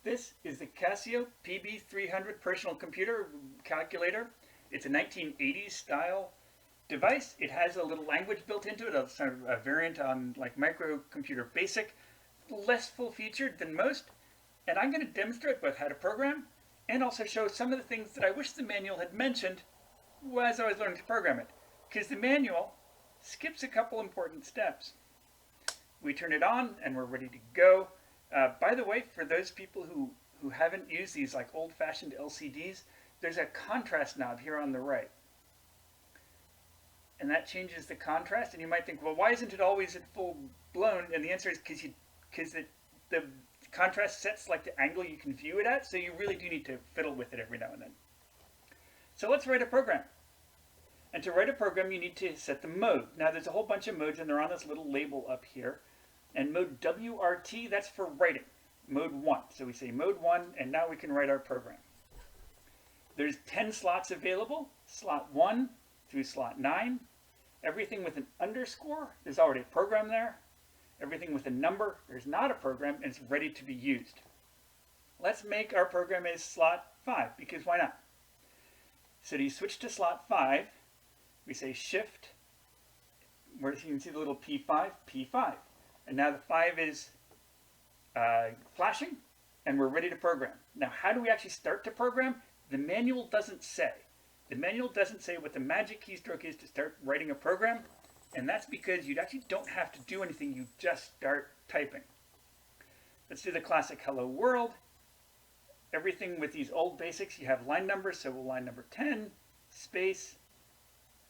This is the Casio PB-300 personal computer calculator. It's a 1980s style device. It has a little language built into it, a sort of a variant on like microcomputer basic, less full featured than most. And I'm going to demonstrate both how to program and also show some of the things that I wish the manual had mentioned as I was learning to program it. Because the manual skips a couple important steps. We turn it on and we're ready to go. By the way, for those people who haven't used these like old-fashioned LCDs, there's a contrast knob here on the right. And that changes the contrast, and you might think, well, why isn't it always at full blown? And the answer is because the contrast sets like the angle you can view it at, so you really do need to fiddle with it every now and then. So let's write a program. And to write a program, you need to set the mode. Now, there's a whole bunch of modes, and they're on this little label up here. And mode WRT, that's for writing. Mode 1. So we say mode 1, and now we can write our program. There's 10 slots available, slot 1 through slot 9. Everything with an underscore, there's already a program there. Everything with a number, there's not a program, and it's ready to be used. Let's make our program as slot 5, because why not? So to switch to slot 5, we say shift, where you can see the little P5, P5. And now the 5 is flashing, and we're ready to program. Now, how do we actually start to program? The manual doesn't say. The manual doesn't say what the magic keystroke is to start writing a program, and that's because you actually don't have to do anything. You just start typing. Let's do the classic hello world. Everything with these old basics, you have line numbers, so we'll line number 10, space,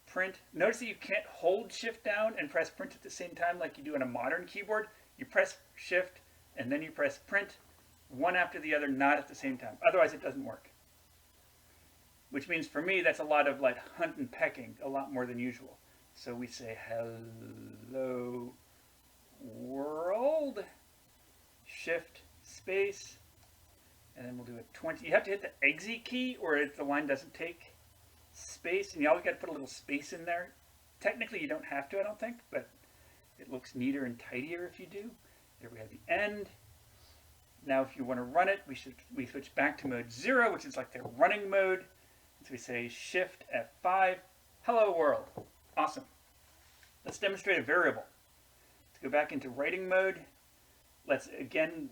print. Notice that you can't hold shift down and press print at the same time like you do on a modern keyboard. You press shift and then you press print, one after the other, not at the same time. Otherwise it doesn't work. Which means for me that's a lot of like hunt and pecking, a lot more than usual. So we say hello world, shift, space, and then we'll do a 20. You have to hit the exit key or the line doesn't take space, and you always got to put a little space in there. Technically you don't have to, I don't think, but it looks neater and tidier if you do. There we have the end. Now if you want to run it, we switch back to mode 0, which is like the running mode. So we say shift F5, hello world. Awesome. Let's demonstrate a variable. Let's go back into writing mode. Let's again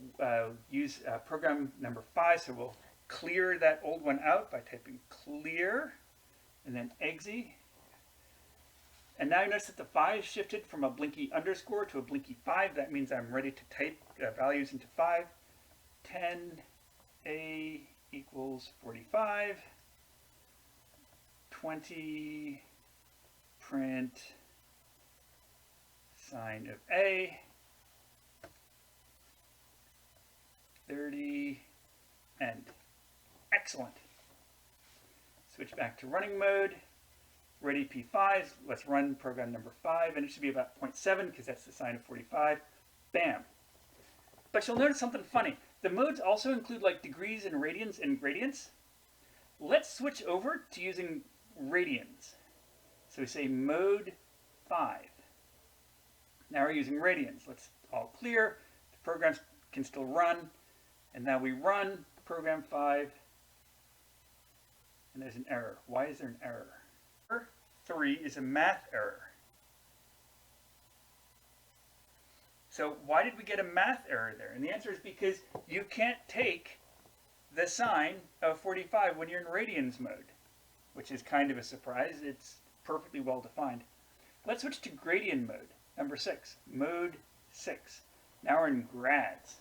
use program number 5, so we'll clear that old one out by typing clear and then exit. And now you notice that the 5 shifted from a blinky underscore to a blinky 5. That means I'm ready to type values into 5. 10a equals 45. 20 print sign of A. 30 end. Excellent. Switch back to running mode. Ready P5. Let's run program number 5, and it should be about 0.7 because that's the sign of 45. Bam. But you'll notice something funny. The modes also include like degrees and radians and gradients. Let's switch over to using radians. So we say mode 5. Now we're using radians. Let's all clear. The programs can still run. And now we run program 5. And there's an error. Why is there an error? Error 3 is a math error. So why did we get a math error there? And the answer is because you can't take the sign of 45 when you're in radians mode, which is kind of a surprise. It's perfectly well defined. Let's switch to gradient mode, number 6, mode 6. Now we're in grads.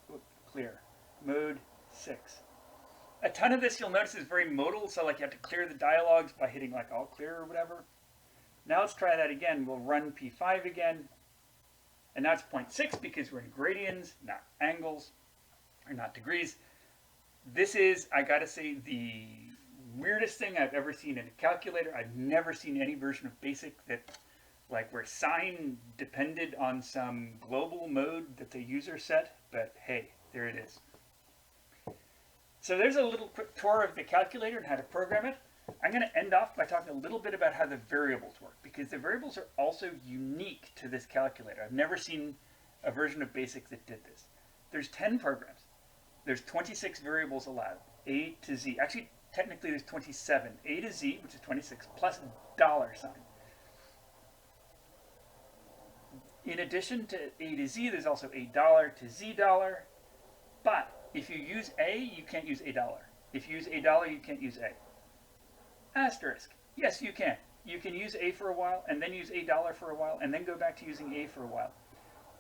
Whoop, clear. Mode 6. A ton of this you'll notice is very modal, so like you have to clear the dialogues by hitting like all clear or whatever. Now let's try that again. We'll run P5 again. And now it's 0.6 because we're in gradients, not angles, or not degrees. This is, I gotta say, the weirdest thing I've ever seen in a calculator. I've never seen any version of BASIC that like where sign depended on some global mode that the user set, but hey, there it is. So there's a little quick tour of the calculator and how to program it. I'm going to end off by talking a little bit about how the variables work, because the variables are also unique to this calculator. I've never seen a version of BASIC that did this. There's 10 programs. There's 26 variables allowed, A to Z. Actually, technically there's 27. A to Z, which is 26, plus $sign. In addition to A to Z, there's also $A to Z. But if you use A, you can't use $. If you use $, you can't use A. Asterisk. Yes, you can. You can use A for a while, and then use $A for a while, and then go back to using A for a while.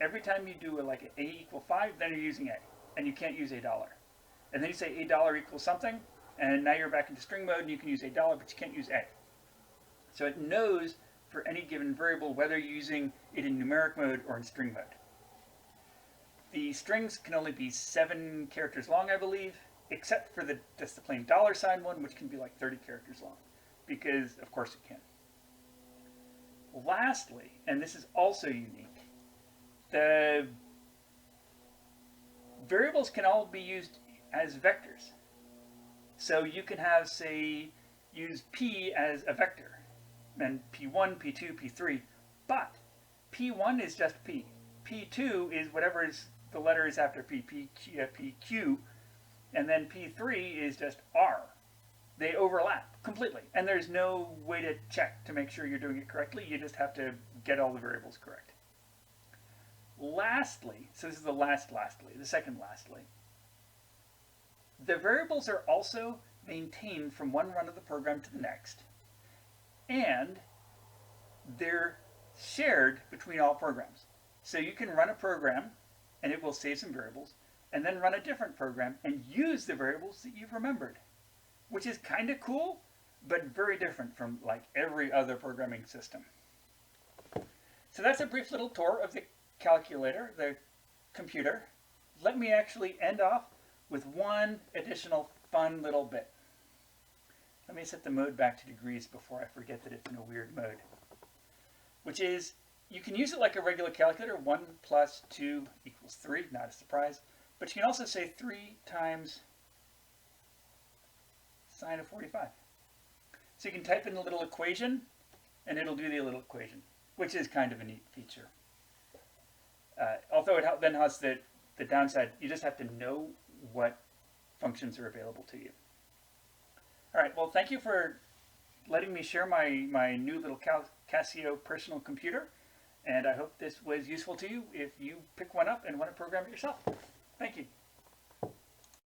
Every time you do like an A equal 5, then you're using A, and you can't use $. And then you say $A equals something, and now you're back into string mode, and you can use $A, but you can't use A. So it knows for any given variable whether you're using it in numeric mode or in string mode. The strings can only be 7 characters long, I believe, except for just the plain $sign one, which can be like 30 characters long, because of course it can. Lastly, and this is also unique, the variables can all be used as vectors. So you can have, say, use P as a vector, and P1, P2, P3, but P1 is just P. P2 is whatever is the letter is after P, PQ, and then P3 is just R. They overlap completely, and there's no way to check to make sure you're doing it correctly. You just have to get all the variables correct. Lastly, so this is the second lastly, the variables are also maintained from one run of the program to the next, and they're shared between all programs. So you can run a program, and it will save some variables, and then run a different program and use the variables that you've remembered, which is kind of cool, but very different from like every other programming system. So that's a brief little tour of the calculator, the computer. Let me actually end off with one additional fun little bit. Let me set the mode back to degrees before I forget that it's in a weird mode. Which is, you can use it like a regular calculator, 1 plus 2 equals 3, not a surprise. But you can also say 3 times sine of 45. So you can type in a little equation, and it'll do the little equation, which is kind of a neat feature. Although it then has the downside, you just have to know what functions are available to you. All right, well, thank you for letting me share my new little Casio personal computer, and I hope this was useful to you if you pick one up and want to program it yourself. Thank you.